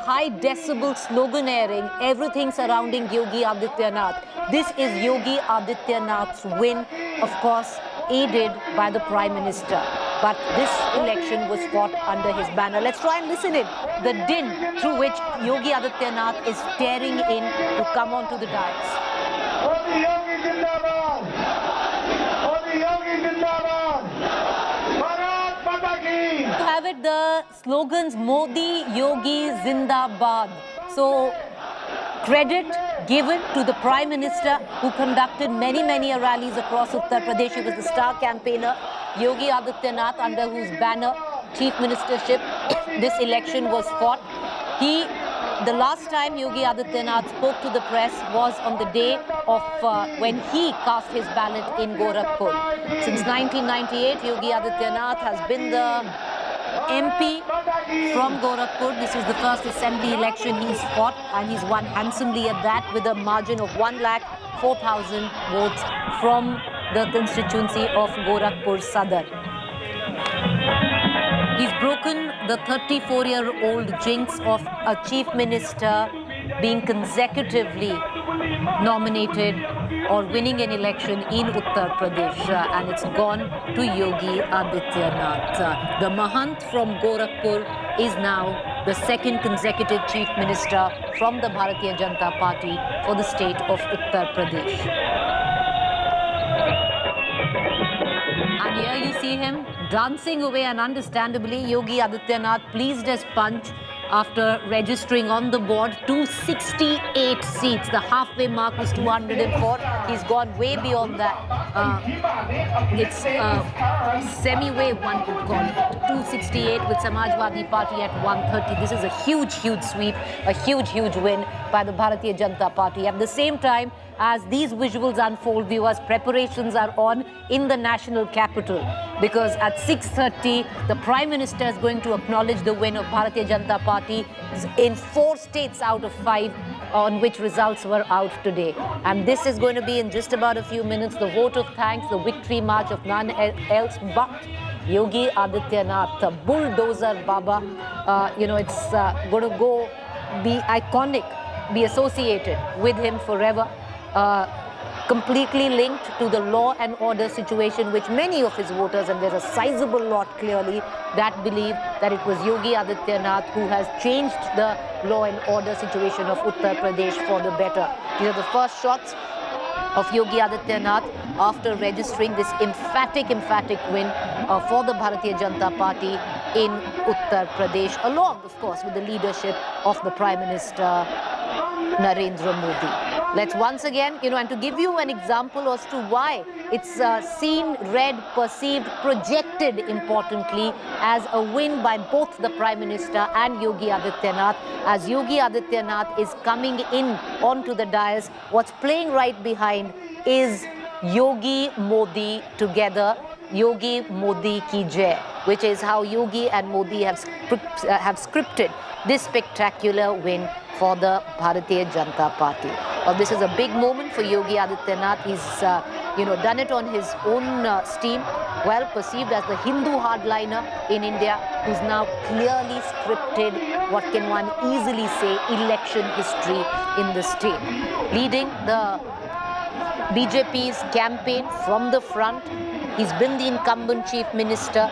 high decibel sloganeering, everything surrounding Yogi Adityanath. This is Yogi Adityanath's win, of course, aided by the Prime Minister. But this election was fought under his banner. Let's try and listen in the din through which Yogi Adityanath is tearing in to come onto the dais. Modi Yogi Zindabad! Modi Yogi Zindabad! Bharat Mata Ki! To have it, the slogans Modi Yogi Zindabad. So credit given to the Prime Minister, who conducted many rallies across Uttar Pradesh. He was the star campaigner. Yogi Adityanath, under whose banner, Chief Ministership, this election was fought. The last time Yogi Adityanath spoke to the press was on the day of when he cast his ballot in Gorakhpur. Since 1998, Yogi Adityanath has been the MP from Gorakhpur. This was the first assembly election he's fought, and he's won handsomely at that with a margin of 1,04,000 votes from the constituency of Gorakhpur Sadar. He's broken the 34-year-old jinx of a chief minister being consecutively nominated or winning an election in Uttar Pradesh, and it's gone to Yogi Adityanath. The Mahant from Gorakhpur is now the second consecutive chief minister from the Bharatiya Janata Party for the state of Uttar Pradesh. And here you see him dancing away, and understandably Yogi Adityanath pleased as punch after registering on the board 268 seats. The halfway mark was 204. He's gone way beyond that. It's semi-wave, one could call it. 268 with Samajwadi Party at 130. This is a huge sweep, a huge win by the Bharatiya Janata Party. At the same time, as these visuals unfold, viewers, preparations are on in the national capital, because at 6:30 the Prime Minister is going to acknowledge the win of Bharatiya Janata Party in 4 states out of 5 on which results were out today. And this is going to be in just about a few minutes, the vote of thanks, the victory march of none else but Yogi Adityanath, bulldozer Baba. It's going to go be iconic, be associated with him forever. Completely linked to the law and order situation, which many of his voters, and there's a sizable lot clearly, that believe that it was Yogi Adityanath who has changed the law and order situation of Uttar Pradesh for the better. These are the first shots of Yogi Adityanath after registering this emphatic win for the Bharatiya Janata Party in Uttar Pradesh, along, of course, with the leadership of the Prime Minister Narendra Modi. Let's once again, and to give you an example as to why it's seen, read, perceived, projected importantly as a win by both the Prime Minister and Yogi Adityanath. As Yogi Adityanath is coming in onto the dais, what's playing right behind is Yogi Modi together, Yogi Modi ki jai, which is how Yogi and Modi have scripted this spectacular win for the Bharatiya Janata Party. Well, this is a big moment for Yogi Adityanath. He's, done it on his own steam, well perceived as the Hindu hardliner in India, who's now clearly scripted, what can one easily say, election history in the state. Leading the BJP's campaign from the front, he's been the incumbent chief minister,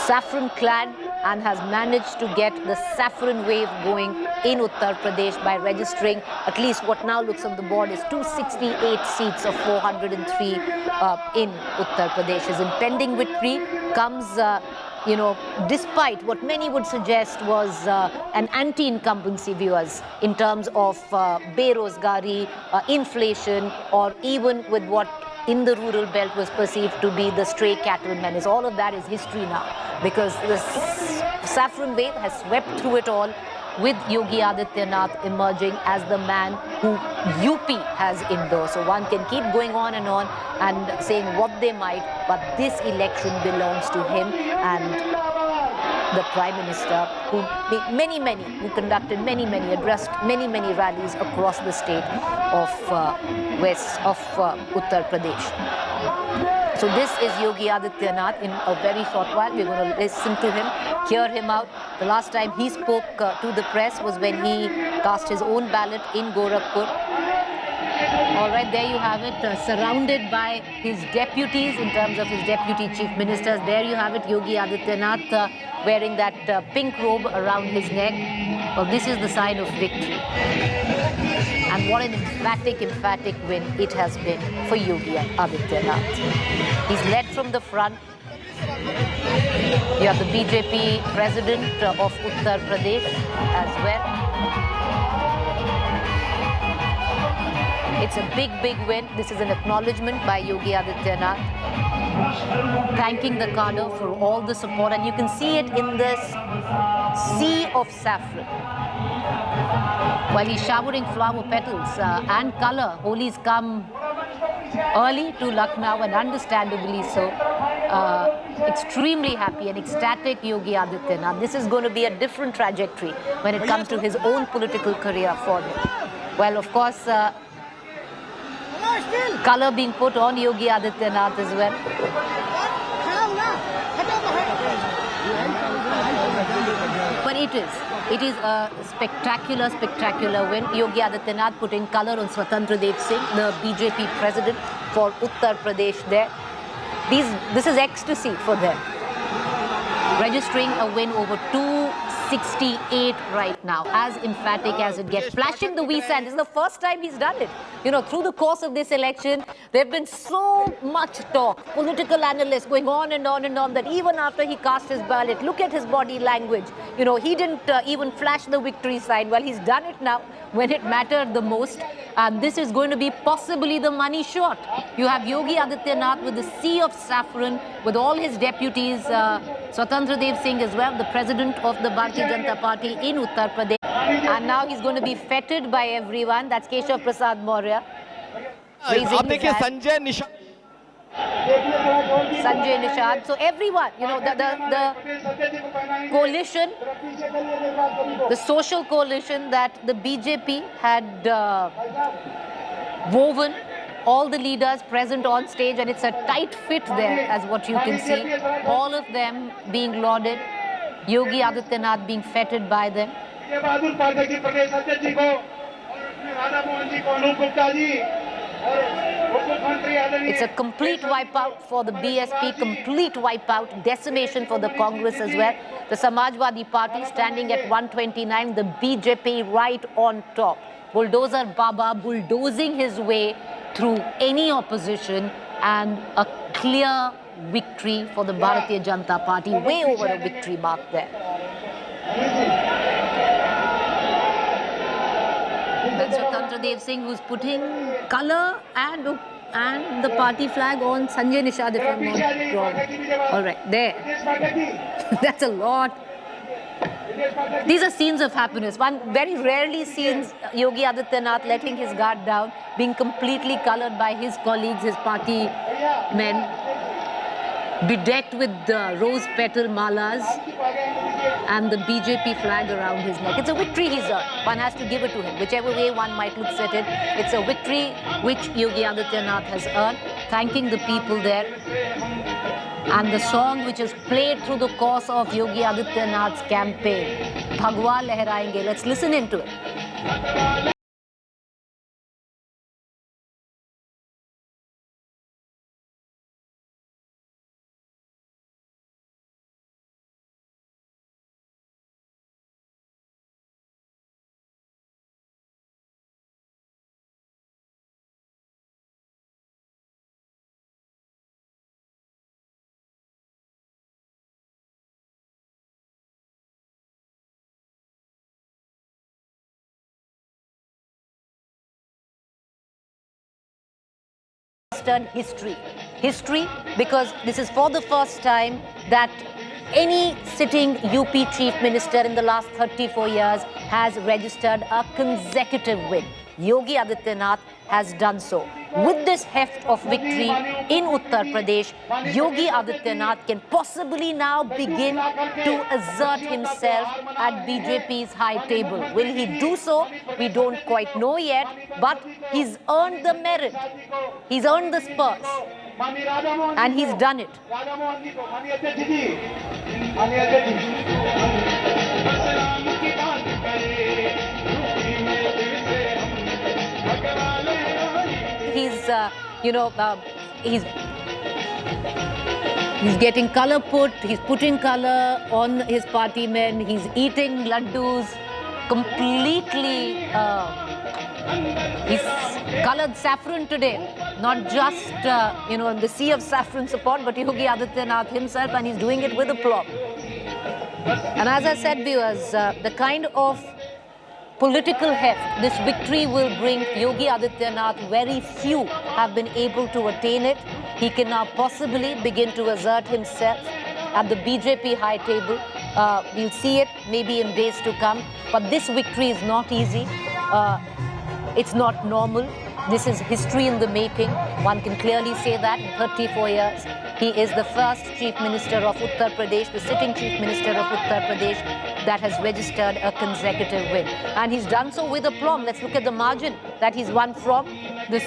saffron-clad, and has managed to get the saffron wave going in Uttar Pradesh by registering at least what now looks on the board is 268 seats of 403 in Uttar Pradesh. His impending victory comes, despite what many would suggest was an anti-incumbency, viewers, in terms of berozgari, inflation, or even with what in the rural belt was perceived to be the stray cattle menace. All of that is history now, because the saffron wave has swept through it all, with Yogi Adityanath emerging as the man who UP has endorsed. So one can keep going on and saying what they might, but this election belongs to him and the Prime Minister, who conducted addressed many rallies across the state of Uttar Pradesh. So this is Yogi Adityanath. In a very short while, we're going to listen to him, hear him out. The last time he spoke to the press was when he cast his own ballot in Gorakhpur. All right, there you have it, surrounded by his deputies in terms of his deputy chief ministers. There you have it, Yogi Adityanath wearing that pink robe around his neck. Well, this is the sign of victory. And what an emphatic win it has been for Yogi Adityanath. He's led from the front. You have the BJP president of Uttar Pradesh as well. It's a big win. This is an acknowledgement by Yogi Adityanath, thanking the cadre for all the support. And you can see it in this sea of saffron. While he's showering flower petals and color, Holi's come early to Lucknow, and understandably so. Extremely happy and ecstatic Yogi Adityanath. This is going to be a different trajectory when it comes to his own political career for him. Well, of course, color being put on Yogi Adityanath as well. But it is a spectacular win. Yogi Adityanath putting color on Swatantra Dev Singh, the BJP president for Uttar Pradesh there. This is ecstasy for them. Registering a win over 268 right now, as emphatic as it gets. Flashing the V-sand. This is the first time he's done it. You know, through the course of this election, there have been so much talk, political analysts going on and on, that even after he cast his ballot, look at his body language. You know, he didn't even flash the victory sign. Well, he's done it now when it mattered the most. And this is going to be possibly the money shot. You have Yogi Adityanath with the sea of saffron, with all his deputies, Swatantra Dev Singh as well, the president of the Bharatiya Janata Party in Uttar Pradesh. And now he's going to be feted by everyone. That's Keshav Prasad Maurya. आप देखिए Sanjay Nishad So everyone, you know, the coalition, the social coalition that the BJP had woven, all the leaders present on stage, and it's a tight fit there, as what you can see. All of them being lauded, Yogi Adityanath being feted by them. It's a complete wipeout for the BSP, complete wipeout, decimation for the Congress as well. The Samajwadi Party standing at 129, the BJP right on top. Bulldozer Baba bulldozing his way through any opposition, and a clear victory for the Bharatiya Janata Party, way over a victory mark there. That's Swatantra Dev Singh, who's putting color and the party flag on Sanjay Nishad, if I'm not wrong. All right, there. That's a lot. These are scenes of happiness. One very rarely sees Yogi Adityanath letting his guard down, being completely colored by his colleagues, his party men, bedecked with the rose petal malas and the BJP flag around his neck. It's a victory he's earned. One has to give it to him. Whichever way one might look at it, it's a victory which Yogi Adityanath has earned, thanking the people there. And the song which is played through the course of Yogi Adityanath's campaign, Bhagwa Lehrayenge. Let's listen into it. History, because this is for the first time that any sitting UP chief minister in the last 34 years has registered a consecutive win. Yogi Adityanath has done so. With this heft of victory in Uttar Pradesh, Yogi Adityanath can possibly now begin to assert himself at BJP's high table. Will he do so? We don't quite know yet, but he's earned the merit. He's earned the spurs. And he's done it. He's, he's getting color put, he's putting color on his party men, he's eating laddus completely. He's colored saffron today, not just, the sea of saffron support, but Yogi Adityanath himself, and he's doing it with aplomb. And as I said, viewers, the kind of political heft this victory will bring Yogi Adityanath, very few have been able to attain it. He can now possibly begin to assert himself at the BJP high table. We'll see it maybe in days to come. But this victory is not easy. It's not normal. This is history in the making. One can clearly say that in 34 years. He is the first Chief Minister of Uttar Pradesh, the sitting Chief Minister of Uttar Pradesh, that has registered a consecutive win. And he's done so with aplomb. Let's look at the margin that he's won from this,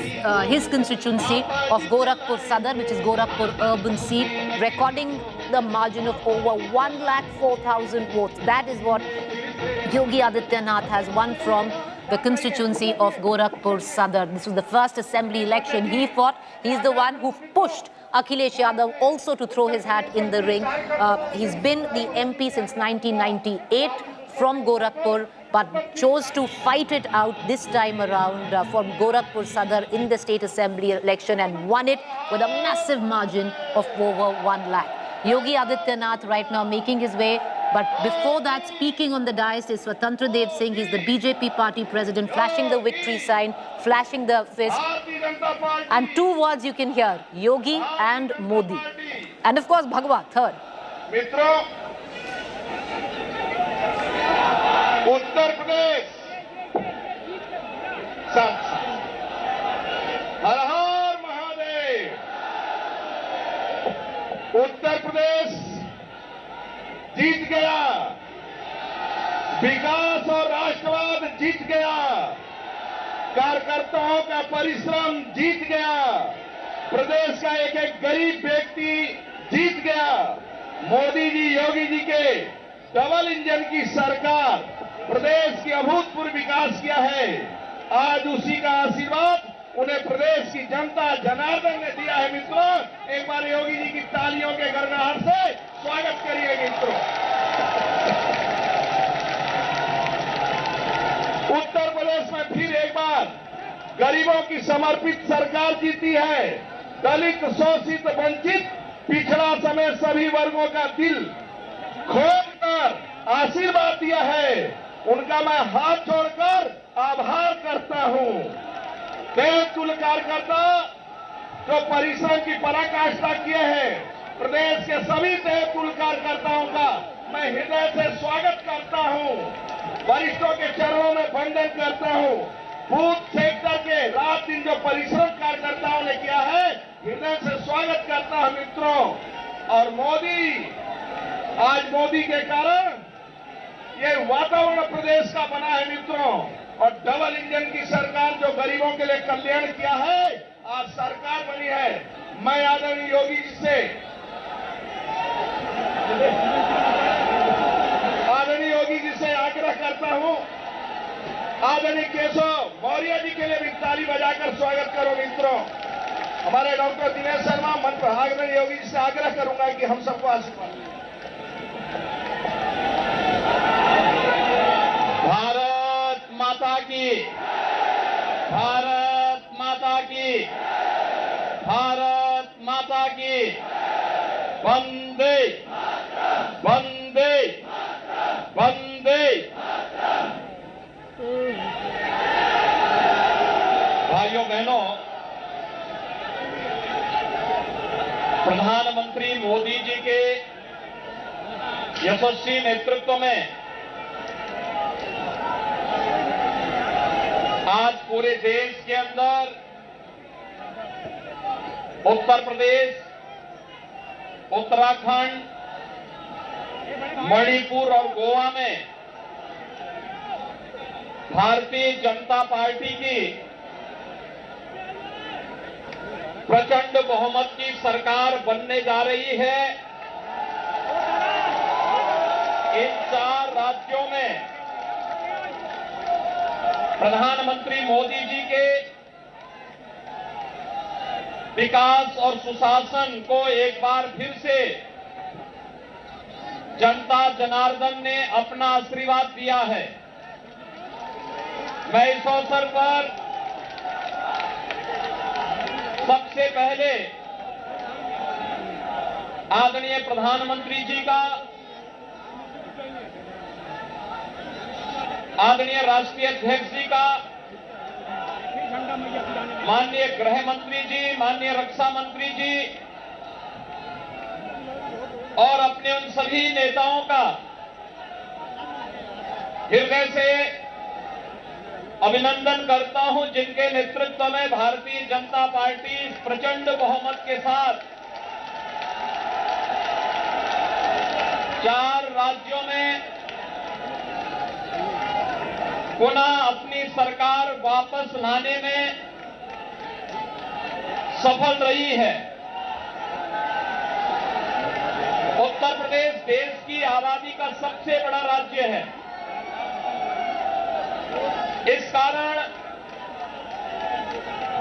his constituency of Gorakhpur Sadar, which is Gorakhpur urban seat, recording the margin of over 104,000 votes. That is what Yogi Adityanath has won from the constituency of Gorakhpur Sadar. This was the first assembly election he fought. He's the one who pushed Akhilesh Yadav also to throw his hat in the ring. He's been the MP since 1998 from Gorakhpur, but chose to fight it out this time around from Gorakhpur Sadar in the state assembly election and won it with a massive margin of over 1 lakh. Yogi Adityanath right now making his way. But before that, speaking on the dais is Swatantra Dev Singh. He's the BJP party president, flashing the victory sign, flashing the fist. And 2 words you can hear, Yogi and Modi. And of course, Bhagwa, third. मित्रों, उत्तर प्रदेश हर हर महादेव। उत्तर प्रदेश जीत गया, विकास और राष्ट्रवाद जीत गया, कार्यकर्ताओं का परिश्रम जीत गया, प्रदेश का एक एक गरीब व्यक्ति जीत गया। मोदी जी, योगी जी के डबल इंजन की सरकार प्रदेश की अभूतपूर्व विकास किया है। आज उसी का आशीर्वाद उन्हें प्रदेश की जनता जनार्दन ने दिया है। मित्रों, एक बार योगी जी की तालियों के गड़गड़ाहट से स्वागत करिए मित्रों। उत्तर प्रदेश में फिर एक बार गरीबों की समर्पित सरकार जीती है। दलित, शोषित, वंचित, पिछड़ा समेत सभी वर्गों का दिल खोलकर आशीर्वाद दिया है। उनका मैं हाथ जोड़कर आभार करता हूं। देवतुल्य कार्यकर्ता जो परिश्रम की पराकाष्ठा किए हैं, प्रदेश के सभी देवतुल्य कार्यकर्ताओं का मैं हृदय से स्वागत करता हूं। वरिष्ठों के चरणों में वंदन करता हूं। बूथ सेक्टर के रात दिन जो परिश्रम कार्यकर्ताओं ने किया है, हृदय से स्वागत करता हूं मित्रों। और मोदी, आज मोदी के कारण ये वातावरण प्रदेश का बना है मित्रों। और डबल इंजन की सरकार जो गरीबों के लिए कल्याण किया है, आज सरकार बनी है। मैं आदरणीय योगी जी से आग्रह करता हूं, आदरणीय केशव मौर्य जी के लिए भी ताली बजाकर स्वागत करो मित्रों। हमारे डॉक्टर दिनेश शर्मा, मन पर आदरणीय योगी जी से आग्रह करूंगा कि हम सबको आशीर्वाद दें। भारत माता की, भारत माता की, भारत माता की, वंदे वंदे वंदे। भाइयों बहनों, प्रधानमंत्री मोदी जी के यशस्वी नेतृत्व में आज पूरे देश के अंदर उत्तर प्रदेश, उत्तराखंड, मणिपुर और गोवा में भारतीय जनता पार्टी की प्रचंड बहुमत की सरकार बनने जा रही है। इन 4 राज्यों में प्रधानमंत्री मोदी जी के विकास और सुशासन को एक बार फिर से जनता जनार्दन ने अपना आशीर्वाद दिया है। मैं इस अवसर पर सबसे पहले आदरणीय प्रधानमंत्री जी का, आदरणीय राष्ट्रीय अध्यक्ष जी का, माननीय गृह मंत्री जी, माननीय रक्षा मंत्री जी और अपने उन सभी नेताओं का हृदय से अभिनंदन करता हूं, जिनके नेतृत्व में भारतीय जनता पार्टी प्रचंड बहुमत के साथ 4 राज्यों में पुनः अपनी सरकार वापस लाने में सफल रही है। उत्तर प्रदेश देश की आबादी का सबसे बड़ा राज्य है। इस कारण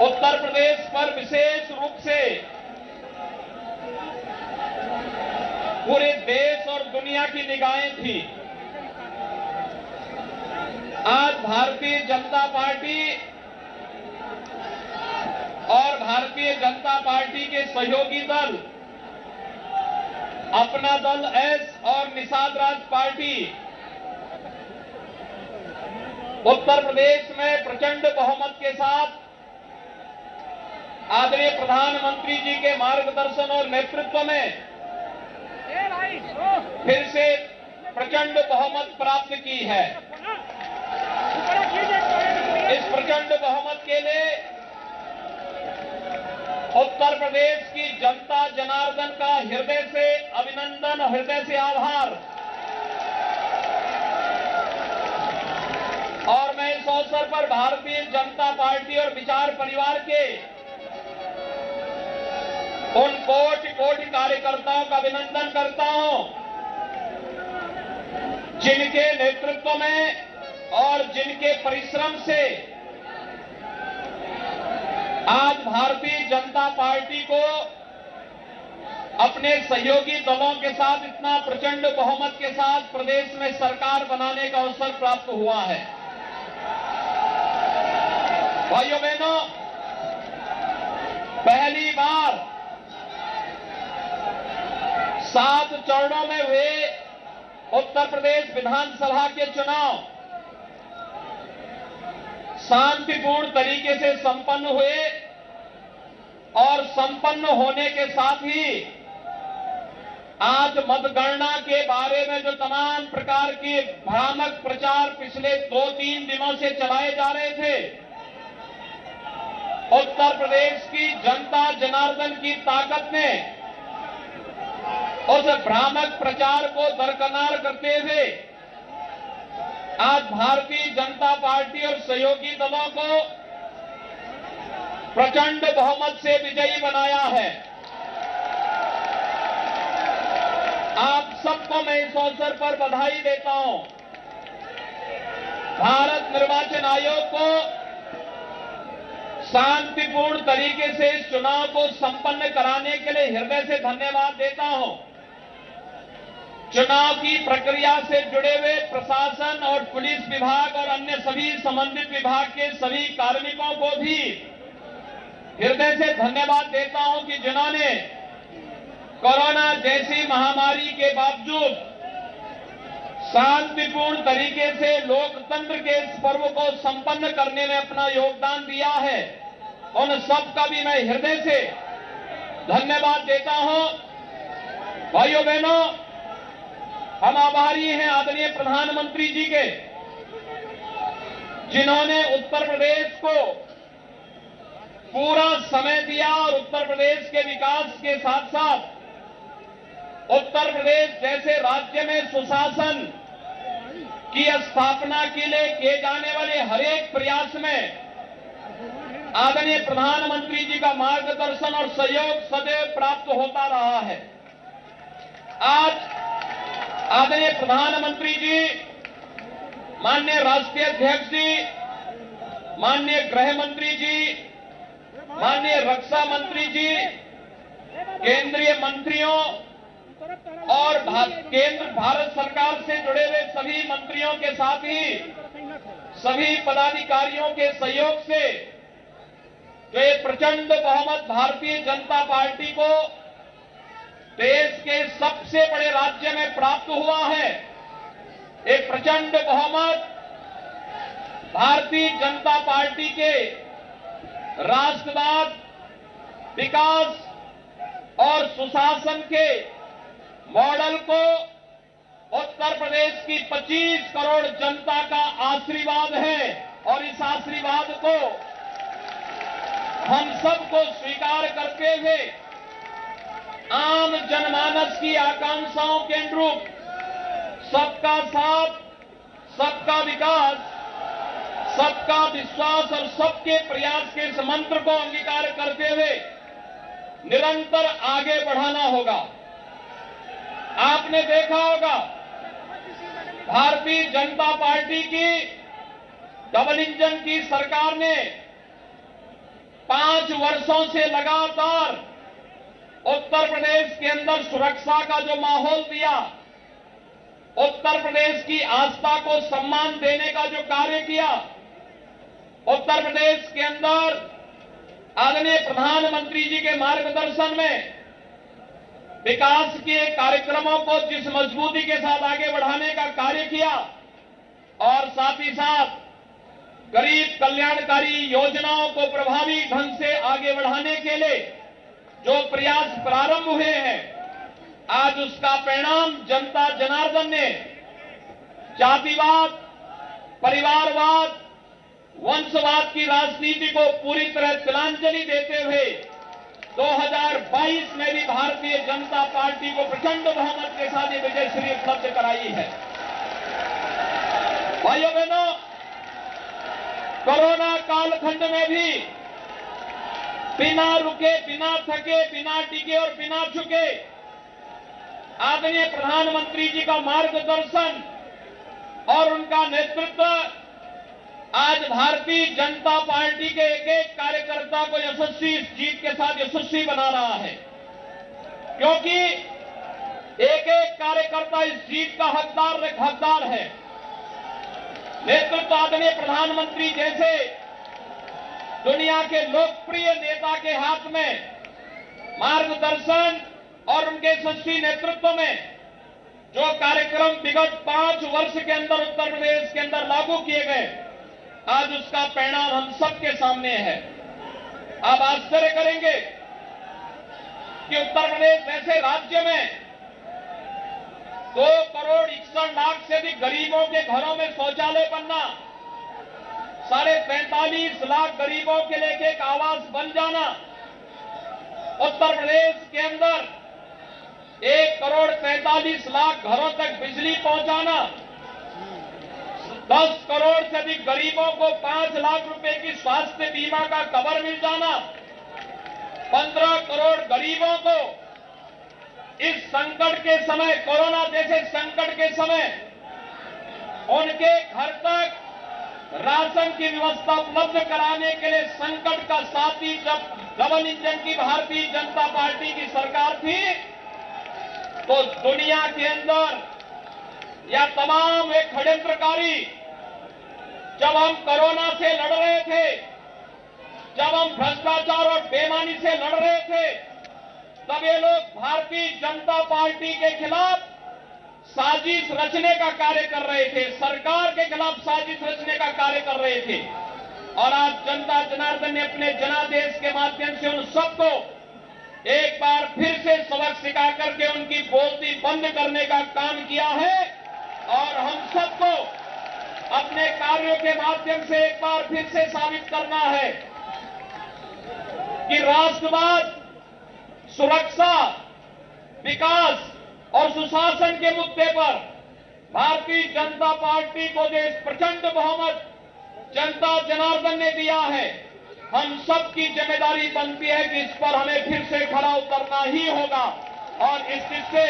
उत्तर प्रदेश पर विशेष रूप से पूरे देश और दुनिया की निगाहें थी। आज भारतीय जनता पार्टी और भारतीय जनता पार्टी के सहयोगी दल, अपना दल एस और निषाद राज पार्टी उत्तर प्रदेश में प्रचंड बहुमत के साथ आदरणीय प्रधानमंत्री जी के मार्गदर्शन और नेतृत्व में फिर से प्रचंड बहुमत प्राप्त की है। इस प्रचंड बहुमत के लिए उत्तर प्रदेश की जनता जनार्दन का हृदय से अभिनंदन, हृदय से आभार। और मैं इस अवसर पर भारतीय जनता पार्टी और विचार परिवार के उन कोटि कार्यकर्ताओं का अभिनंदन करता हूं, जिनके नेतृत्व में और जिनके परिश्रम से आज भारतीय जनता पार्टी को अपने सहयोगी दलों के साथ इतना प्रचंड बहुमत के साथ प्रदेश में सरकार बनाने का अवसर प्राप्त हुआ है। भाइयों बहनों, पहली बार 7 चरणों में हुए उत्तर प्रदेश विधानसभा के चुनाव शांतिपूर्ण तरीके से संपन्न हुए और संपन्न होने के साथ ही आज मतगणना के बारे में जो तमाम प्रकार के भ्रामक प्रचार पिछले 2-3 दिनों से चलाए जा रहे थे, उत्तर प्रदेश की जनता जनार्दन की ताकत ने उस भ्रामक प्रचार को दरकिनार करते हुए आज भारतीय जनता पार्टी और सहयोगी दलों को प्रचंड बहुमत से विजयी बनाया है। आप सबको मैं इस अवसर पर बधाई देता हूं। भारत निर्वाचन आयोग को शांतिपूर्ण तरीके से इस चुनाव को संपन्न कराने के लिए हृदय से धन्यवाद देता हूं। चुनाव की प्रक्रिया से जुड़े हुए प्रशासन और पुलिस विभाग और अन्य सभी संबंधित विभाग के सभी कार्मिकों को भी हृदय से धन्यवाद देता हूं कि जिन्होंने कोरोना जैसी महामारी के बावजूद शांतिपूर्ण तरीके से लोकतंत्र के इस पर्व को संपन्न करने में अपना योगदान दिया है। उन सबका भी मैं हृदय से धन्यवाद देता हूं। भाइयों बहनों, हम आभारी हैं आदरणीय प्रधानमंत्री जी के, जिन्होंने उत्तर प्रदेश को पूरा समय दिया और उत्तर प्रदेश के विकास के साथ साथ उत्तर प्रदेश जैसे राज्य में सुशासन की स्थापना के लिए किए जाने वाले हर एक प्रयास में आदरणीय प्रधानमंत्री जी का मार्गदर्शन और सहयोग सदैव प्राप्त होता रहा है। आज आदरणीय प्रधानमंत्री जी, माननीय राष्ट्रीय अध्यक्ष जी, माननीय गृह मंत्री जी, माननीय रक्षा मंत्री जी, केंद्रीय मंत्रियों और केंद्र भारत सरकार से जुड़े हुए सभी मंत्रियों के साथ ही सभी पदाधिकारियों के सहयोग से जो ये प्रचंड बहुमत भारतीय जनता पार्टी को देश के सबसे बड़े राज्य में प्राप्त हुआ है। एक प्रचंड बहुमत भारतीय जनता पार्टी के राष्ट्रवाद, विकास और सुशासन के मॉडल को उत्तर प्रदेश की 25 करोड़ जनता का आशीर्वाद है और इस आशीर्वाद को हम सबको स्वीकार करते हुए आम जनमानस की आकांक्षाओं के अनुरूप सबका साथ, सबका विकास, सबका विश्वास और सबके प्रयास के इस मंत्र को अंगीकार करते हुए निरंतर आगे बढ़ाना होगा। आपने देखा होगा भारतीय जनता पार्टी की डबल इंजन की सरकार ने 5 वर्षों से लगातार उत्तर प्रदेश के अंदर सुरक्षा का जो माहौल दिया, उत्तर प्रदेश की आस्था को सम्मान देने का जो कार्य किया, उत्तर प्रदेश के अंदर आदरणीय प्रधानमंत्री जी के मार्गदर्शन में विकास के कार्यक्रमों को जिस मजबूती के साथ आगे बढ़ाने का कार्य किया और साथ ही साथ गरीब कल्याणकारी योजनाओं को प्रभावी ढंग से आगे बढ़ाने के लिए जो प्रयास प्रारंभ हुए हैं, आज उसका परिणाम जनता जनार्दन ने जातिवाद, परिवारवाद, वंशवाद की राजनीति को पूरी तरह तिलांजलि देते हुए 2022 में भी भारतीय जनता पार्टी को प्रचंड बहुमत के साथ ये विजयश्री उपलब्ध कराई है। भाइयों बहनों, कोरोना कालखंड में भी बिना रुके, बिना थके, बिना टिके और बिना झुके आदरणीय प्रधानमंत्री जी का मार्गदर्शन और उनका नेतृत्व आज भारतीय जनता पार्टी के एक एक कार्यकर्ता को यशस्वी इस जीत के साथ यशस्वी बना रहा है, क्योंकि एक एक कार्यकर्ता इस जीत का हकदार है। नेतृत्व आदरणीय प्रधानमंत्री जैसे दुनिया के लोकप्रिय नेता के हाथ में मार्गदर्शन और उनके यशस्वी नेतृत्व में जो कार्यक्रम विगत 5 वर्ष के अंदर उत्तर प्रदेश के अंदर लागू किए गए, आज उसका परिणाम हम सबके सामने है। आप आश्चर्य करेंगे कि उत्तर प्रदेश ऐसे राज्य में 2 करोड़ 61 लाख से भी गरीबों के घरों में शौचालय बनना, 45.5 लाख गरीबों के लिए एक आवास बन जाना, उत्तर प्रदेश के अंदर 1 करोड़ 43 लाख घरों तक बिजली पहुंचाना, 10 करोड़ से अधिक गरीबों को 5 लाख रुपए की स्वास्थ्य बीमा का कवर मिल जाना, 15 करोड़ गरीबों को इस संकट के समय, कोरोना जैसे संकट के समय उनके घर तक राशन की व्यवस्था उपलब्ध कराने के लिए संकट का साथी जब डबल इंजन की भारतीय जनता पार्टी की सरकार थी, तो दुनिया के अंदर या तमाम एक षड्यंत्रकारी जब हम कोरोना से लड़ रहे थे, जब हम भ्रष्टाचार और बेईमानी से लड़ रहे थे, तब ये लोग भारतीय जनता पार्टी के खिलाफ साजिश रचने का कार्य कर रहे थे, सरकार के खिलाफ साजिश रचने का कार्य कर रहे थे। और आज जनता जनार्दन ने अपने जनादेश के माध्यम से उन सबको एक बार फिर से सबक सिखा करके उनकी बोलती बंद करने का काम किया है। और हम सबको अपने कार्यों के माध्यम से एक बार फिर से साबित करना है कि राष्ट्रवाद, सुरक्षा, विकास और सुशासन के मुद्दे पर भारतीय जनता पार्टी को जो इस प्रचंड बहुमत जनता जनार्दन ने दिया है, हम सबकी जिम्मेदारी बनती है कि इस पर हमें फिर से खड़ा उतरना ही होगा। और इस चीज से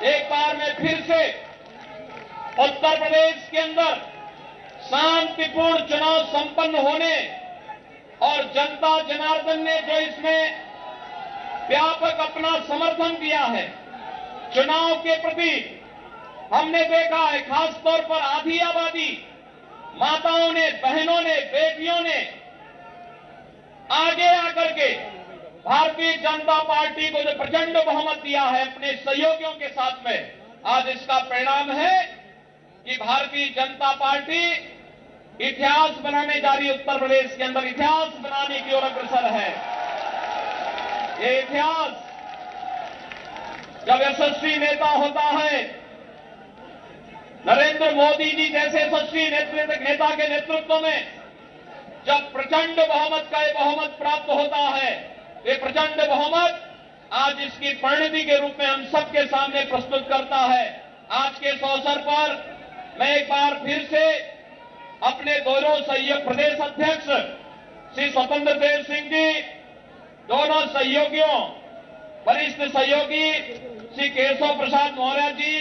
एक बार मैं फिर से उत्तर प्रदेश के अंदर शांतिपूर्ण चुनाव संपन्न होने और जनता जनार्दन ने जो इसमें व्यापक अपना समर्थन दिया है चुनाव के प्रति, हमने देखा है खासतौर पर आधी आबादी माताओं ने, बहनों ने, बेटियों ने आगे आकर के भारतीय जनता पार्टी को जो प्रचंड बहुमत दिया है अपने सहयोगियों के साथ में, आज इसका परिणाम है कि भारतीय जनता पार्टी इतिहास बनाने जा रही है। उत्तर प्रदेश के अंदर इतिहास बनाने की ओर अग्रसर है। ये इतिहास जब यशस्वी नेता होता है, नरेंद्र मोदी जी जैसे यशस्वी नेता के नेतृत्व में जब प्रचंड बहुमत का बहुमत प्राप्त होता है, ये प्रचंड बहुमत आज इसकी परिणति के रूप में हम सबके सामने प्रस्तुत करता है। आज के इस अवसर पर मैं एक बार फिर से अपने दोनों सहयोग प्रदेश अध्यक्ष श्री स्वतंत्र देव सिंह जी, दोनों सहयोगियों, वरिष्ठ सहयोगी श्री केशव प्रसाद मौर्य जी,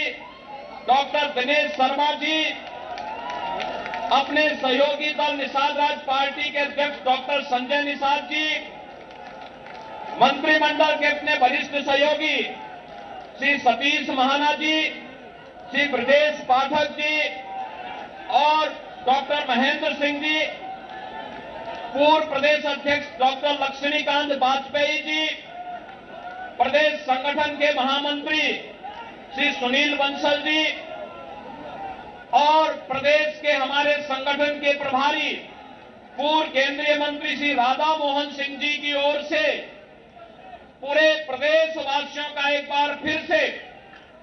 डॉक्टर दिनेश शर्मा जी, अपने सहयोगी दल निषाद राज पार्टी के अध्यक्ष डॉक्टर संजय निषाद जी, मंत्रिमंडल के अपने वरिष्ठ सहयोगी श्री सतीश महाना जी, श्री ब्रजेश पाठक जी और डॉक्टर महेंद्र सिंह जी, पूर्व प्रदेश अध्यक्ष डॉक्टर लक्ष्मीकांत वाजपेयी जी, प्रदेश संगठन के महामंत्री श्री सुनील बंसल जी और प्रदेश के हमारे संगठन के प्रभारी पूर्व केंद्रीय मंत्री श्री राधा मोहन सिंह जी की ओर से पूरे प्रदेश वासियों का एक बार फिर से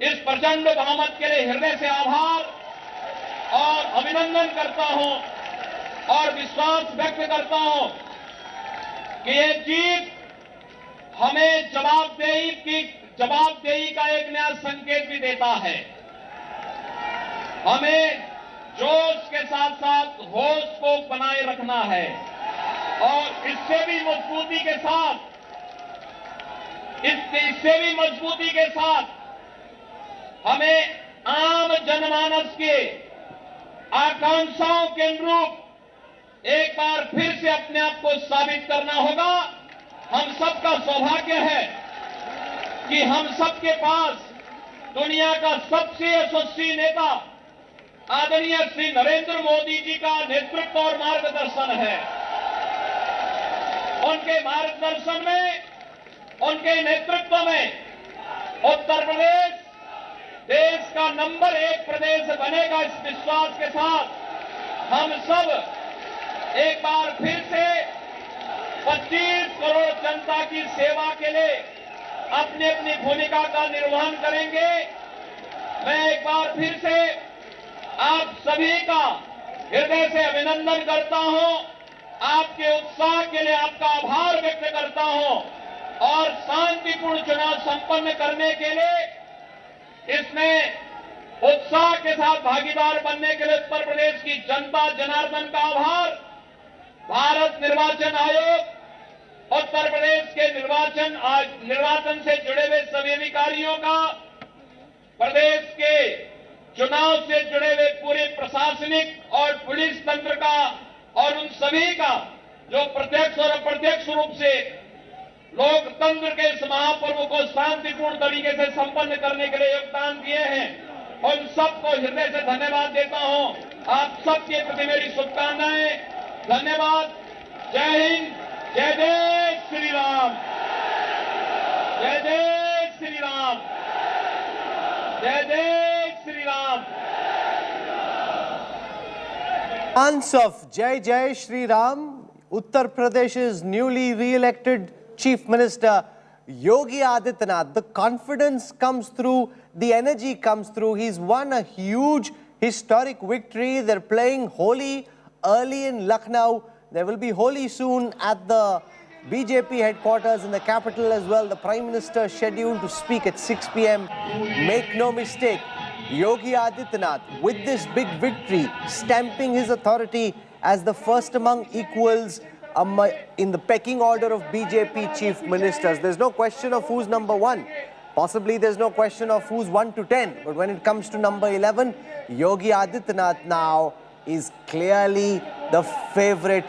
इस प्रचंड बहुमत के लिए हृदय से आभार और अभिनंदन करता हूं और विश्वास व्यक्त करता हूं कि ये जीत हमें जवाबदेही का एक नया संकेत भी देता है। हमें जोश के साथ साथ होश को बनाए रखना है और इससे भी मजबूती के साथ हमें आम जनमानस के आकांक्षाओं के अनुरूप एक बार फिर से अपने आप को साबित करना होगा। हम सबका सौभाग्य है कि हम सबके पास दुनिया का सबसे यशस्वी नेता आदरणीय श्री नरेंद्र मोदी जी का नेतृत्व और मार्गदर्शन है। उनके मार्गदर्शन में, उनके नेतृत्व में उत्तर प्रदेश देश का नंबर 1 प्रदेश बनेगा। इस विश्वास के साथ हम सब एक बार फिर से 25 करोड़ जनता की सेवा के लिए अपनी अपनी भूमिका का निर्वहन करेंगे। मैं एक बार फिर से आप सभी का हृदय से अभिनंदन करता हूं, आपके उत्साह के लिए आपका आभार व्यक्त करता हूं और शांतिपूर्ण चुनाव संपन्न करने के लिए इसमें उत्साह के साथ भागीदार बनने के लिए उत्तर प्रदेश की जनता जनार्दन का आभार, भारत निर्वाचन आयोग, उत्तर प्रदेश के निर्वाचन से जुड़े हुए सभी अधिकारियों का, प्रदेश के चुनाव से जुड़े हुए पूरे प्रशासनिक और पुलिस तंत्र का और उन सभी का जो प्रत्यक्ष और अप्रत्यक्ष रूप से लोकतंत्र के इस महापर्व को शांतिपूर्ण तरीके से संपन्न करने के लिए योगदान दिए हैं, उन सबको हृदय से धन्यवाद देता हूं। आप सबके प्रति मेरी शुभकामनाएं। धन्यवाद। जय हिंद, जय जय श्री राम, जय जय श्री राम, जय जय Shri Ram. Chants of Jai Jai Shri Ram, Uttar Pradesh's newly re-elected Chief Minister Yogi Adityanath. The confidence comes through, the energy comes through. He's won a huge historic victory. They're playing Holi early in Lucknow. There will be Holi soon at the BJP headquarters in the capital as well. The Prime Minister scheduled to speak at 6 p.m. Make no mistake, Yogi Adityanath, with this big victory, stamping his authority as the first among equals, in the pecking order of BJP chief ministers. There's no question of who's number 1. Possibly there's no question of who's 1 to 10. But when it comes to number 11, Yogi Adityanath now is clearly the favorite